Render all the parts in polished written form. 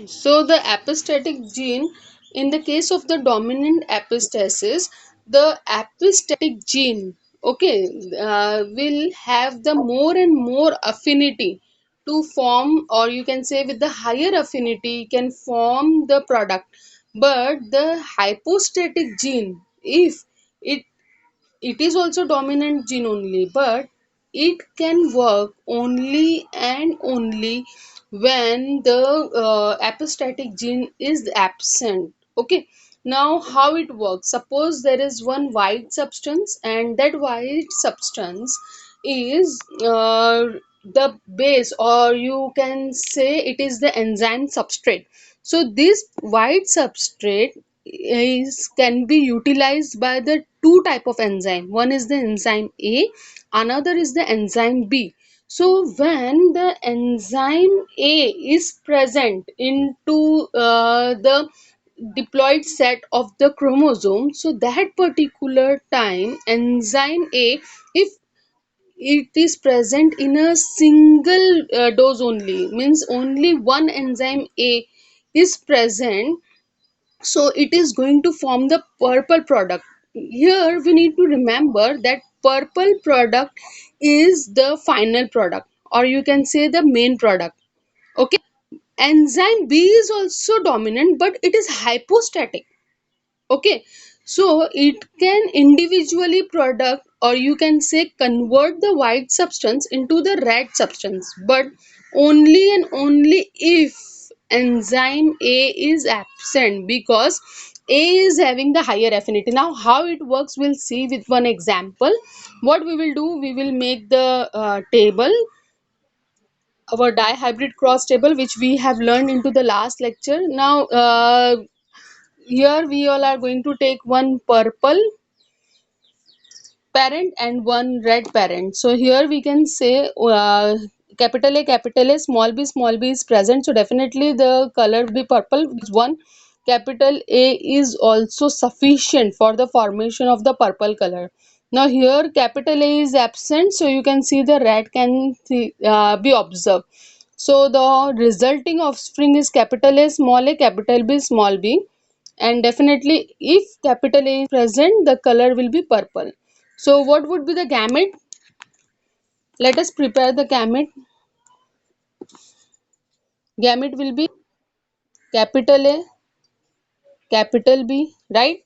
So the epistatic gene, in the case of the dominant epistasis, the epistatic gene, okay, will have the more and more affinity to form, or you can say with the higher affinity can form the product. But the hypostatic gene, if it it is also dominant gene only, but it can work only and only when the epistatic gene is absent. Okay, now how it works? Suppose there is one white substance, and that white substance is the base, or you can say it is the enzyme substrate. So this white substrate is can be utilized by the two type of enzyme. One is the enzyme A, another is the enzyme B. So when the enzyme A is present into the diploid set of the chromosome, so that particular time enzyme A, if it is present in a single dose only, means only one enzyme A is present, so it is going to form the purple product. Here we need to remember that purple product is the final product, or you can say the main product. Okay, enzyme B is also dominant, but it is hypostatic. Okay, so it can individually product, or you can say convert the white substance into the red substance, but only and only if enzyme A is absent, because A is having the higher affinity. Now how it works, we'll see with one example. What we will do, we will make the table, our dihybrid cross table, which we have learned into the last lecture. Now here we all are going to take one purple parent and one red parent. So here we can say capital A, small b is present. So definitely the color will be purple. One capital A is also sufficient for the formation of the purple color. Now here capital A is absent, so you can see the red can be observed. So the resulting offspring is capital A, capital B, small b, and definitely if capital A is present, the color will be purple. So what would be the gamete? Let us prepare the gamete. Gamete will be capital A, capital B, right?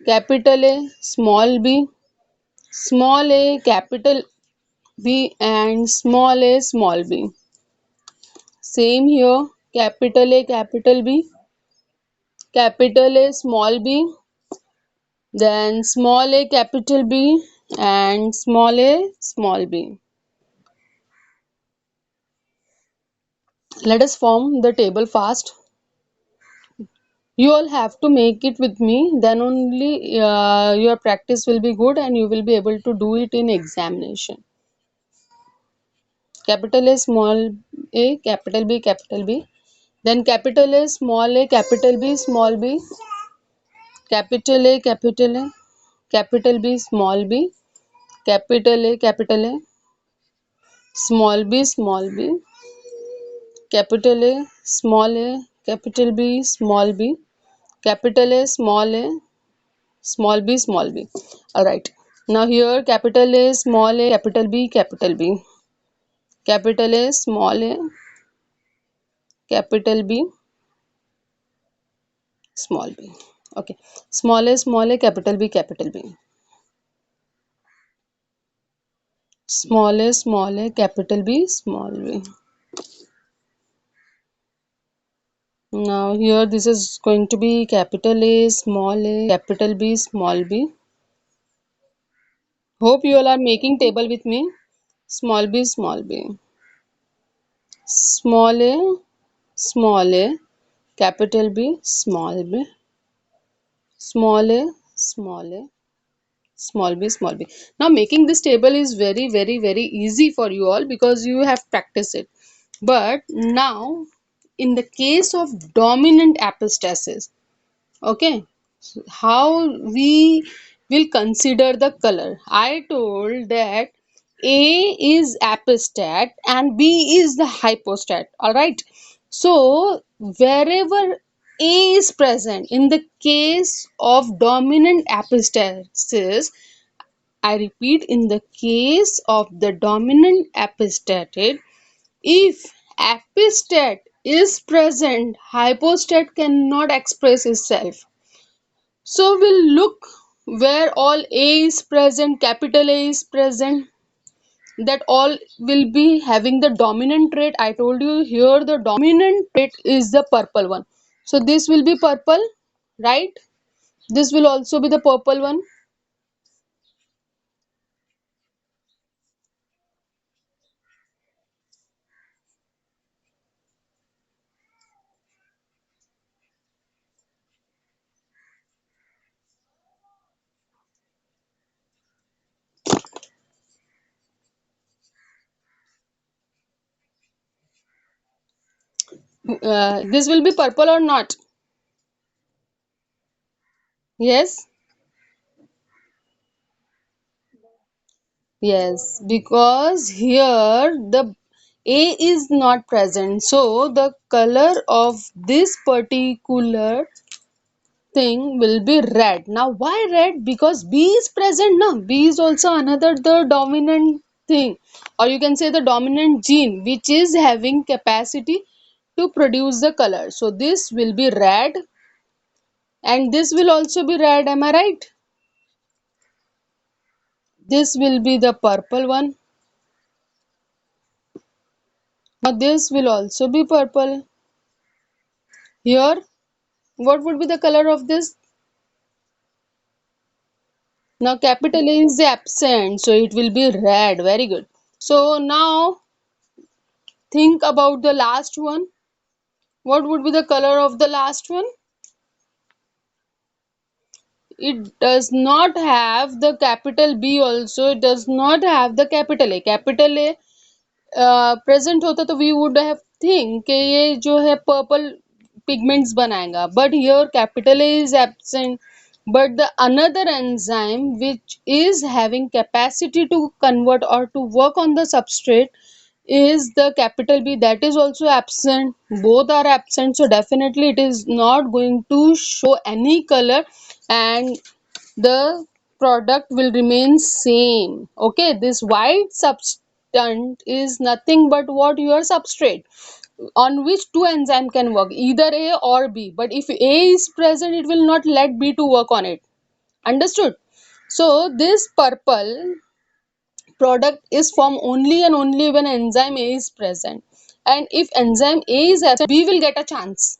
Capital A, small a, capital B, and small b. Same here, capital A, capital B, capital A, small b, then small a, capital B, and small b. Let us form the table fast. You all have to make it with me, then only your practice will be good and you will be able to do it in examination. Capital A, small a, capital B, then capital A, small a, capital B, small b, capital A, capital B, small b, capital A, small b, capital A, capital B, small b, capital A, small b. All right, now here capital A, small a, capital B, capital A, small a, capital B, small b. Okay, small a, capital B, small a, capital B, small b. Now here this is going to be capital A, capital B, small b. Hope you all are making table with me. Small b, small a, small a, capital B, small a, small a, small b. Now making this table is very easy for you all because you have practiced it. But now in the case of dominant epistasis, okay, how we will consider the color? I told that A is apostat and B is the hypostat. All right. So wherever A is present in the case of dominant epistasis, I repeat, in the case of the dominant epistate, if epistate is present, hypostate cannot express itself. So we'll look where all A is present, capital A is present, that all will be having the dominant trait. I told you here the dominant trait is the purple one. So this will be purple, right? This will also be the purple one. This will be purple or not? Yes. Yes, because here the A is not present. So the color of this particular thing will be red. Now why red? Because B is present now. B is also another the dominant thing, or you can say the dominant gene which is having capacity to produce the color. So this will be red and this will also be red. Am I right? This will be the purple one. Now this will also be purple. Here, what would be the color of this? Now capital A is absent, so it will be red. Very good. So now think about the last one. What would be the color of the last one? It does not have the capital B also. It does not have the capital A. Capital A present होता तो we would have think कि ये जो है purple pigments बनाएगा, but here capital A is absent, but the another enzyme which is having capacity to convert or to work on the substrate is the capital B, that is also absent. Both are absent, so definitely it is not going to show any color and the product will remain same. Okay, this white substance is nothing but what your substrate on which two enzyme can work, either A or B, but if A is present it will not let B to work on it. Understood? So this purple product is formed only and only when enzyme A is present, and if enzyme A is absent B will get a chance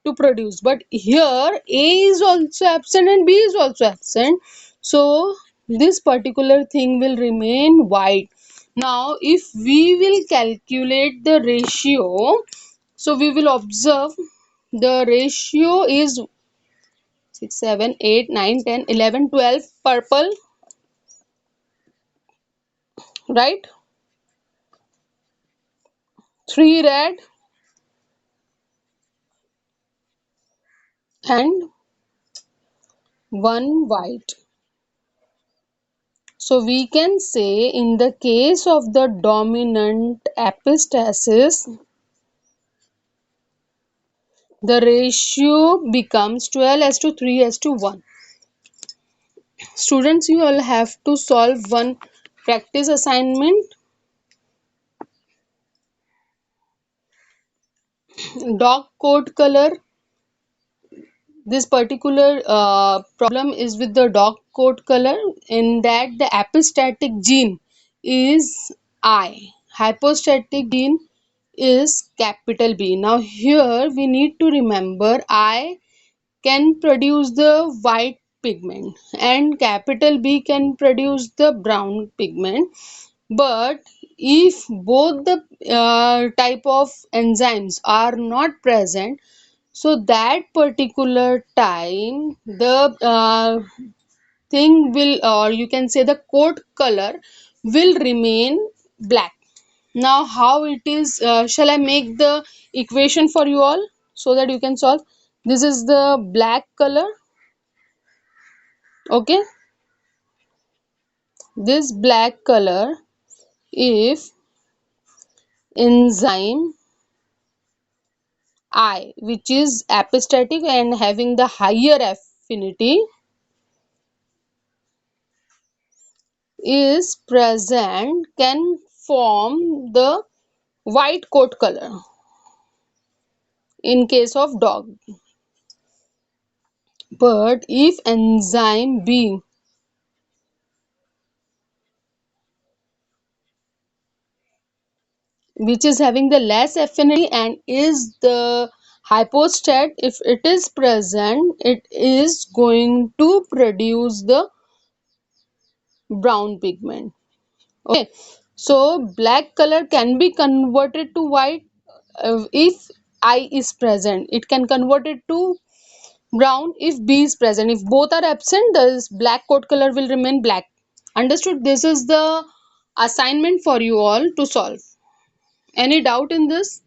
to produce, but here A is also absent and B is also absent, so this particular thing will remain white. Now if we will calculate the ratio, so we will observe the ratio is 6 7 8 9 10 11 12 purple, right? 3 red and 1 white. So we can say in the case of the dominant epistasis, the ratio becomes 12:3:1. Students, you all have to solve one practice assignment. Dog coat color. This particular problem is with the dog coat color, in that the epistatic gene is I. Hypostatic gene is capital B. Now here we need to remember I can produce the white pigment and capital B can produce the brown pigment, but if both the type of enzymes are not present, so that particular time the thing will, or you can say the coat color will remain black. Now how it is, shall I make the equation for you all so that you can solve? This is the black color. Okay, this black color, if enzyme I, which is epistatic and having the higher affinity, is present, can form the white coat color in case of dog. But if enzyme B, which is having the less affinity and is the hypostat, if it is present, it is going to produce the brown pigment. Okay, so black color can be converted to white if I is present. It can convert it to brown if B is present. If both are absent, the black coat color will remain black. Understood? This is the assignment for you all to solve. Any doubt in this?